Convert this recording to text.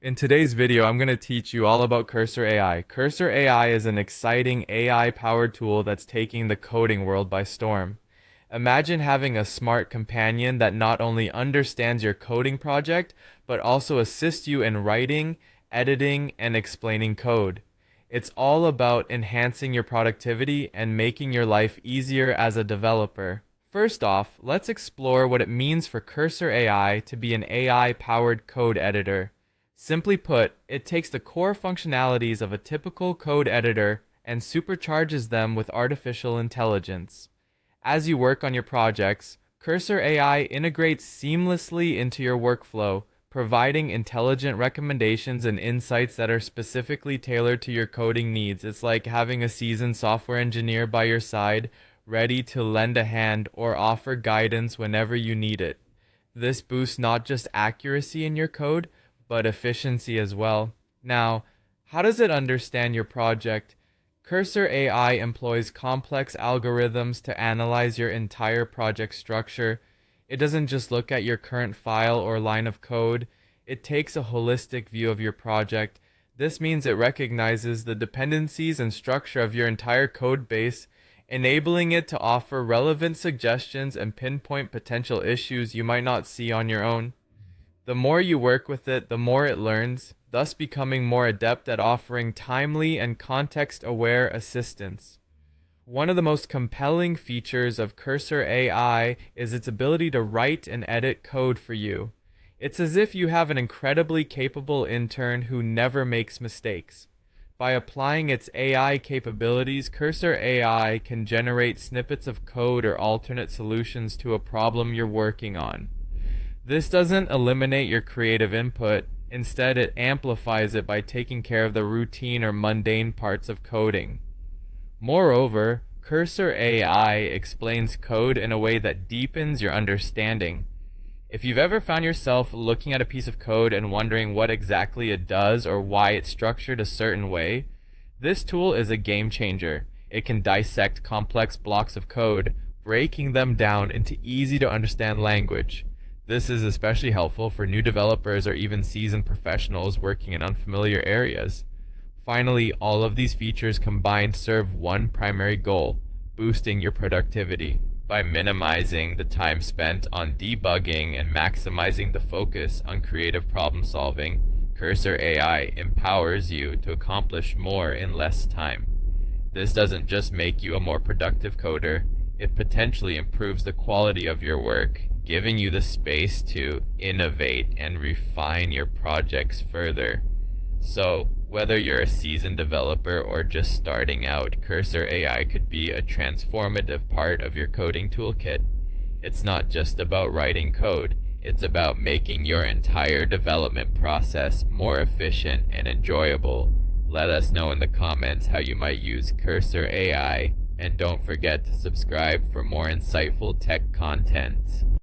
In today's video, I'm going to teach you all about Cursor AI. Cursor AI is an exciting AI-powered tool that's taking the coding world by storm. Imagine having a smart companion that not only understands your coding project, but also assists you in writing, editing, and explaining code. It's all about enhancing your productivity and making your life easier as a developer. First off, let's explore what it means for Cursor AI to be an AI-powered code editor. Simply put, it takes the core functionalities of a typical code editor and supercharges them with artificial intelligence. As you work on your projects, Cursor AI integrates seamlessly into your workflow, providing intelligent recommendations and insights that are specifically tailored to your coding needs. It's like having a seasoned software engineer by your side, ready to lend a hand or offer guidance whenever you need it. This boosts not just accuracy in your code, but efficiency as well. Now, how does it understand your project? Cursor AI employs complex algorithms to analyze your entire project structure. It doesn't just look at your current file or line of code. It takes a holistic view of your project. This means it recognizes the dependencies and structure of your entire code base, enabling it to offer relevant suggestions and pinpoint potential issues you might not see on your own. The more you work with it, the more it learns, thus becoming more adept at offering timely and context-aware assistance. One of the most compelling features of Cursor AI is its ability to write and edit code for you. It's as if you have an incredibly capable intern who never makes mistakes. By applying its AI capabilities, Cursor AI can generate snippets of code or alternate solutions to a problem you're working on. This doesn't eliminate your creative input. Instead, it amplifies it by taking care of the routine or mundane parts of coding. Moreover, Cursor AI explains code in a way that deepens your understanding. If you've ever found yourself looking at a piece of code and wondering what exactly it does or why it's structured a certain way, this tool is a game changer. It can dissect complex blocks of code, breaking them down into easy-to-understand language. This is especially helpful for new developers or even seasoned professionals working in unfamiliar areas. Finally, all of these features combined serve one primary goal: boosting your productivity. By minimizing the time spent on debugging and maximizing the focus on creative problem solving, Cursor AI empowers you to accomplish more in less time. This doesn't just make you a more productive coder, it potentially improves the quality of your work, giving you the space to innovate and refine your projects further. So, whether you're a seasoned developer or just starting out, Cursor AI could be a transformative part of your coding toolkit. It's not just about writing code, it's about making your entire development process more efficient and enjoyable. Let us know in the comments how you might use Cursor AI, and don't forget to subscribe for more insightful tech content.